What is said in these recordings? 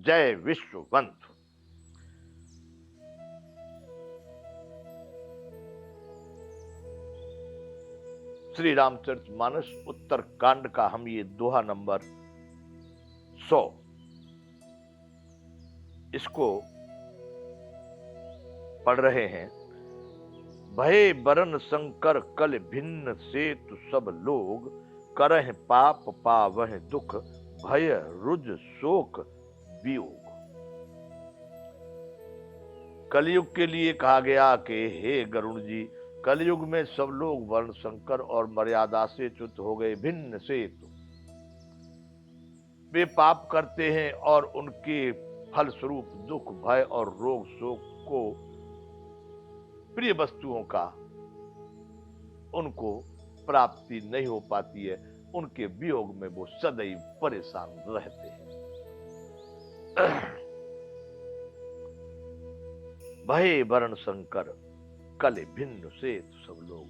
जय विश्ववंत। श्री रामचरितमानस उत्तर कांड का हम ये दोहा नंबर 100 इसको पढ़ रहे हैं। भय बरन संकर कल भिन्न से तु सब लोग, करह पाप पावह दुख भय रुज शोक वियोग। कलयुग के लिए कहा गया कि हे गरुण जी, कलयुग में सब लोग वर्ण संकर और मर्यादा से च्युत हो गए। भिन्न से तु, वे पाप करते हैं और उनके फल स्वरूप दुख भय और रोग शोक को, प्रिय वस्तुओं का उनको प्राप्ति नहीं हो पाती है। उनके वियोग में वो सदैव परेशान रहते हैं। भय वर्ण संकर कल भिन्न से सब लोग,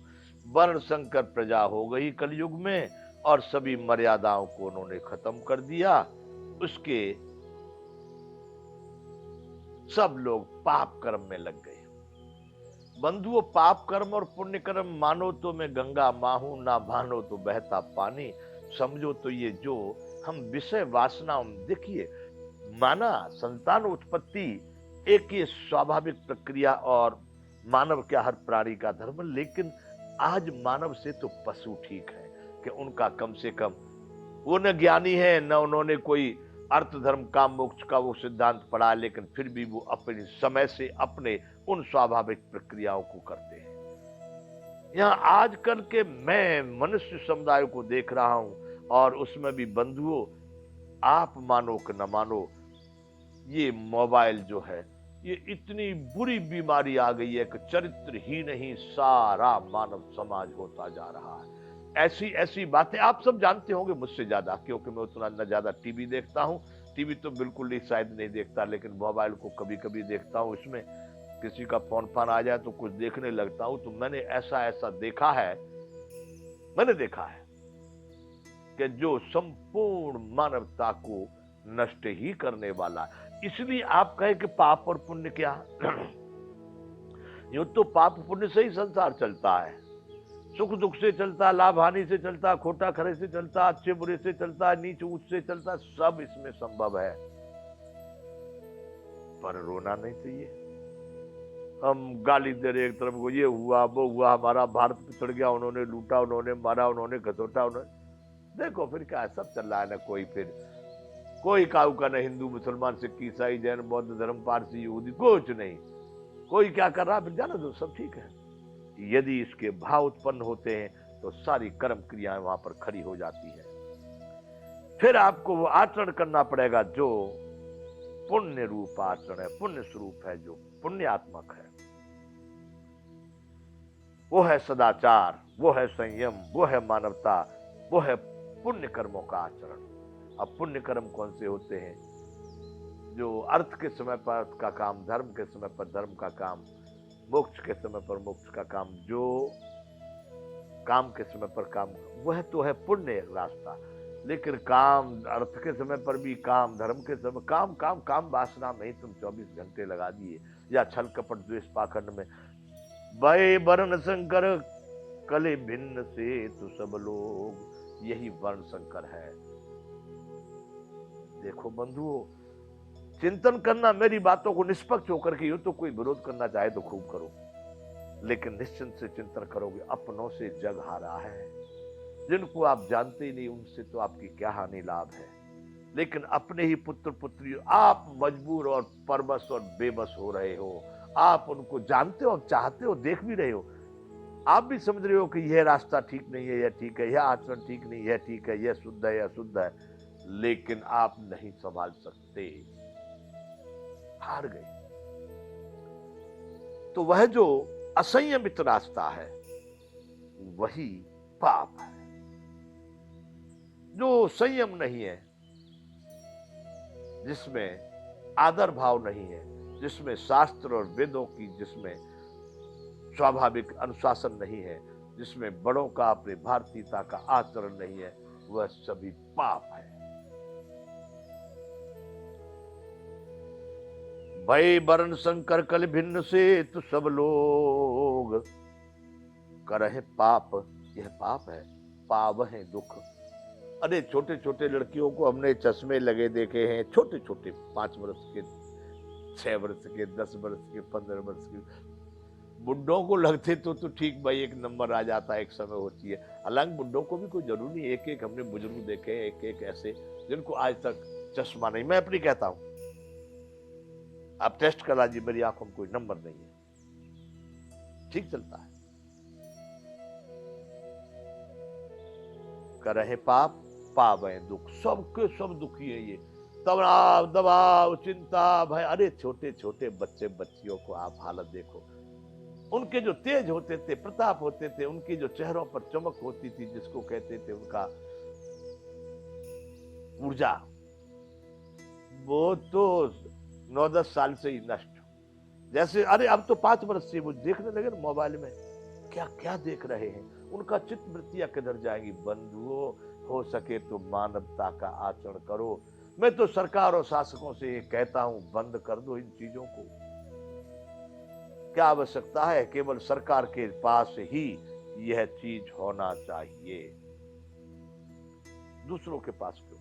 वर्ण संकर प्रजा हो गई कलयुग में और सभी मर्यादाओं को उन्होंने खत्म कर दिया। उसके सब लोग पाप कर्म में लग गए। बंधुओं, पाप कर्म और पुण्य कर्म मानो तो मैं गंगा माहूं, ना मानो तो बहता पानी। समझो तो ये जो हम विषय वासना, देखिए माना संतान उत्पत्ति एक ये स्वाभाविक प्रक्रिया और मानव क्या हर प्राणी का धर्म, लेकिन आज मानव से तो पशु ठीक है कि उनका कम से कम वो न ज्ञानी है न उन्होंने कोई अर्थ धर्म काम मोक्ष का वो सिद्धांत पढ़ा, लेकिन फिर भी वो अपने समय से अपने उन स्वाभाविक प्रक्रियाओं को करते हैं। यहाँ आजकल के मैं मनुष्य समुदाय को देख रहा हूं और उसमें भी बंधुओं, आप मानो कि न मानो, ये मोबाइल जो है ये इतनी बुरी बीमारी आ गई है कि चरित्रहीन ही सारा मानव समाज होता जा रहा है। ऐसी ऐसी बातें आप सब जानते होंगे मुझसे ज्यादा, क्योंकि मैं उतना न ज्यादा टीवी देखता हूं। टीवी तो बिल्कुल ही शायद नहीं देखता, लेकिन मोबाइल को कभी कभी देखता हूं। इसमें किसी का फोन फान आ जाए तो कुछ देखने लगता हूं। तो मैंने ऐसा ऐसा देखा है, मैंने देखा है कि जो संपूर्ण मानवता को नष्ट ही करने वाला। इसलिए आप कहें कि पाप और पुण्य क्या यूं तो पाप पुण्य से ही संसार चलता है। सुख दुख से चलता, लाभ हानि से चलता, खोटा खरे से चलता, अच्छे बुरे से चलता, नीच ऊंच से चलता, सब इसमें संभव है। पर रोना नहीं चाहिए। हम गाली दे रहे एक तरफ को, ये हुआ वो हुआ, हमारा भारत पिछड़ गया, उन्होंने लूटा, उन्होंने मारा, उन्होंने घसोटा, उन्होंने, देखो फिर क्या सब चल रहा है ना। कोई फिर कोई काऊ का न हिंदू मुसलमान सिख ईसाई जैन बौद्ध धर्म पारसी यहूदी, कुछ नहीं। कोई क्या कर रहा है फिर जाने दो, सब ठीक है। यदि इसके भाव उत्पन्न होते हैं तो सारी कर्म क्रियाएं वहां पर खड़ी हो जाती है। फिर आपको वो आचरण करना पड़ेगा जो पुण्य रूप आचरण है, पुण्य स्वरूप है, जो पुण्यात्मक है। वो है सदाचार, वो है संयम, वो है मानवता, वो है पुण्य कर्मों का आचरण। अब पुण्य कर्म कौन से होते हैं? जो अर्थ के समय पर अर्थ का काम, धर्म के समय पर धर्म का काम, मोक्ष के समय पर मोक्ष का काम, जो काम के समय पर काम, वह तो है पुण्य रास्ता। लेकिन काम अर्थ के समय पर भी काम, धर्म के समय काम, काम काम वासना में ही तुम 24 घंटे लगा दिए, या छल कपट द्वेष पाखंड में। भय वर्ण संकर कले भिन्न से तो सब लोग, यही वर्ण संकर है। देखो बंधुओं, चिंतन करना, मेरी बातों को निष्पक्ष होकर के, यूं तो कोई विरोध करना चाहे तो खूब करो, लेकिन निश्चिंत से चिंतन करोगे। अपनों से जग हारा है। जिनको आप जानते ही नहीं उनसे तो आपकी क्या हानि लाभ है। लेकिन अपने ही पुत्र पुत्री आप मजबूर और परवश और बेबस हो रहे हो। आप उनको जानते हो, चाहते हो, देख भी रहे हो, आप भी समझ रहे हो कि यह रास्ता ठीक नहीं है, यह ठीक है, यह आचरण ठीक नहीं, यह ठीक है, यह शुद्ध है, यह शुद्ध है, लेकिन आप नहीं संभाल सकते, हार गए। तो वह जो असंयमित रास्ता है वही पाप है। जो संयम नहीं है, जिसमें आदर भाव नहीं है, जिसमें शास्त्र और वेदों की, जिसमें स्वाभाविक अनुशासन नहीं है, जिसमें बड़ों का, अपने भारतीयता का आचरण नहीं है, वह सभी पाप है। भय वर्ण संकर कल भिन्न से तो सब लोग करहे पाप, यह पाप है, पावहें दुख। अरे छोटे छोटे लड़कियों को हमने चश्मे लगे देखे हैं, छोटे छोटे 5 वर्ष के, 6 वर्ष के, 10 वर्ष के, 15 वर्ष के। बुड्ढों को लगते तो ठीक भाई, एक नंबर आ जाता है, एक समय होती है। हालांकि बुड्ढों को भी कोई जरूरी नहीं, एक एक हमने बुजुर्ग देखे हैं, एक एक ऐसे जिनको आज तक चश्मा नहीं। मैं अपनी कहता हूं, आप टेस्ट करा जी, मेरी आंखों में कोई नंबर नहीं है, ठीक चलता है। करहे पाप पावे दुख, सबके सब दुखी है ये। तनाव, दबाव, चिंता, भय। अरे छोटे छोटे बच्चे बच्चियों को आप हालत देखो, उनके जो तेज होते थे, प्रताप होते थे, उनकी जो चेहरों पर चमक होती थी, जिसको कहते थे उनका ऊर्जा, वो तो 9-10 साल से ही नष्ट। जैसे अरे अब तो 5 वर्ष से वो देखने लगे ना मोबाइल में, क्या क्या देख रहे हैं, उनका चित्त वृत्तियां किधर जाएंगी। बंधुओं, हो सके तो मानवता का आचरण करो। मैं तो सरकार और शासकों से ये कहता हूं, बंद कर दो इन चीजों को। क्या आवश्यकता है, केवल सरकार के पास ही यह चीज होना चाहिए, दूसरों के पास क्यों।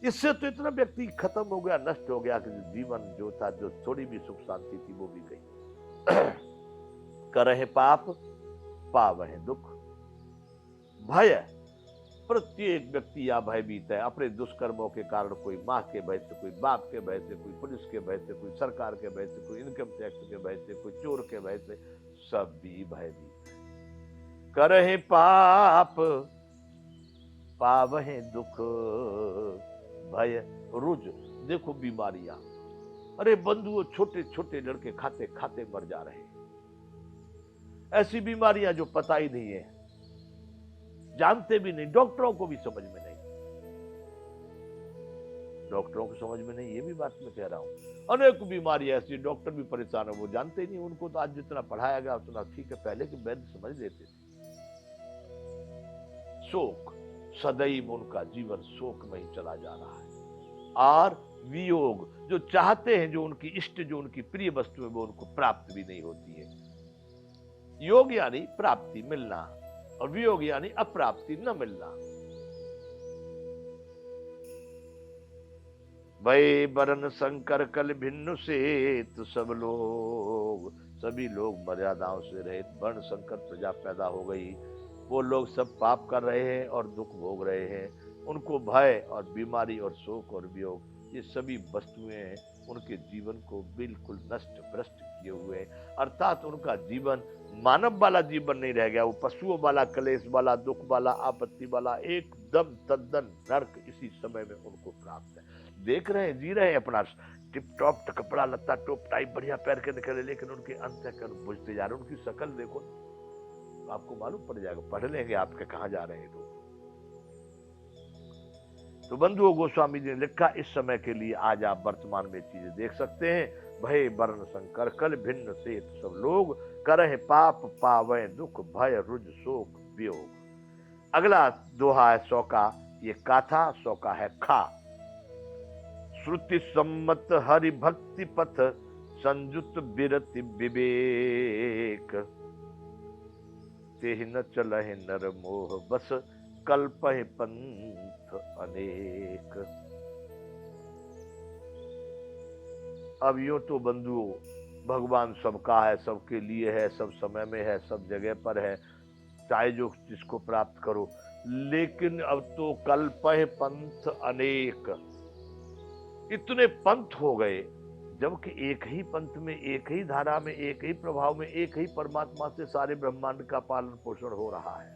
इससे तो इतना व्यक्ति खत्म हो गया, नष्ट हो गया कि जीवन जो था, जो थोड़ी भी सुख शांति थी, वो भी गई। करहे पाप पावहे दुख। भय, प्रत्येक व्यक्ति या भयभीत है अपने दुष्कर्मों के कारण। कोई माँ के भय से, कोई बाप के भय से, कोई पुलिस के भय से, कोई सरकार के भय से, कोई इनकम टैक्स के भय से, कोई चोर के भय से, सब भी भयभीत है। करहे पाप पावहे दुख, भय रुज। देखो बीमारियां, अरे बंधुओं, छोटे छोटे लड़के खाते खाते मर जा रहे हैं। ऐसी बीमारियां जो पता ही नहीं है, जानते भी नहीं, डॉक्टरों को भी समझ में नहीं, डॉक्टरों को समझ में नहीं, ये भी बात मैं कह रहा हूं। अनेक बीमारियां ऐसी, डॉक्टर भी परेशान है, वो जानते ही नहीं। उनको तो आज जितना पढ़ाया गया उतना ठीक है, पहले के वैद्य समझ लेते थे। शोक, सदैव उनका जीवन शोक में ही चला जा रहा है। और वियोग, जो चाहते हैं, जो उनकी इष्ट, जो उनकी प्रिय वस्तु है, वो उनको प्राप्त भी नहीं होती है। योग यानी प्राप्ति, मिलना, और वियोग यानी अप्राप्ति, न मिलना। भय वरण संकर कल भिन्न से तो सब लोग, सभी लोग मर्यादाओं से रहित। वर्ण संकर प्रजा पैदा हो गई, वो लोग सब पाप कर रहे हैं और दुख भोग रहे हैं। उनको भय और बीमारी और शोक और वियोग, ये सभी वस्तुएं उनके जीवन को बिल्कुल नष्ट भ्रष्ट किए हुए, अर्थात उनका जीवन मानव वाला जीवन नहीं रह गया, वो पशुओं वाला, कलेश वाला, दुख वाला, आपत्ति वाला, एकदम तद्दन नर्क इसी समय में उनको प्राप्त है। देख रहे हैं, जी रहे हैं अपना टिप टॉप कपड़ा लत्ता, टॉप टाइप बढ़िया पैर के निकले, लेकिन उनके अंतःकरण बुझते जा रहे। उनकी शक्ल देखो, आपको मालूम पड़ जाएगा, पढ़ लेंगे आपके कहां जा रहे हैं लोग। तो बंधुओं, गोस्वामी जी ने लिखा, इस समय के लिए आज आप वर्तमान में चीजें देख सकते हैं। भय वर्ण संकर कल भिन्न से सब लोग, करहे पाप पावे दुख, भय रुज शोक वियोग। अगला दोहा है 100 का, ये काथा 100 का है खा। श्रुति सम्मत हरि भक्ति पथ, संजुत बिरति विवेक। तेहि न चलहि नर मोह बस, कल्पहि पंथ अनेक। अब यूं तो बंधुओं, भगवान सबका है, सबके लिए है, सब समय में है, सब जगह पर है, चाहे जो जिसको प्राप्त करो। लेकिन अब तो कल्पहि पंथ अनेक, इतने पंथ हो गए, जबकि एक ही पंथ में, एक ही धारा में, एक ही प्रभाव में, एक ही परमात्मा से सारे ब्रह्मांड का पालन पोषण हो रहा है।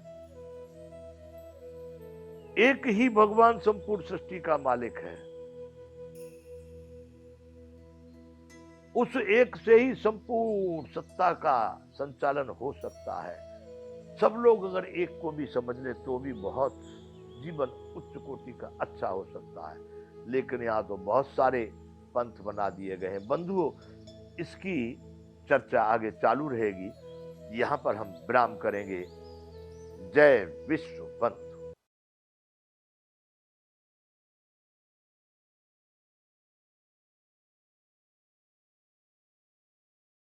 एक ही भगवान संपूर्ण सृष्टि का मालिक है। उस एक से ही संपूर्ण सत्ता का संचालन हो सकता है। सब लोग अगर एक को भी समझ ले तो भी बहुत जीवन उच्च कोटि का अच्छा हो सकता है। लेकिन यहाँ तो बहुत सारे पंथ बना दिए गए हैं। बंधुओं, इसकी चर्चा आगे चालू रहेगी। यहाँ पर हम विराम करेंगे। जय विश्व बंधु।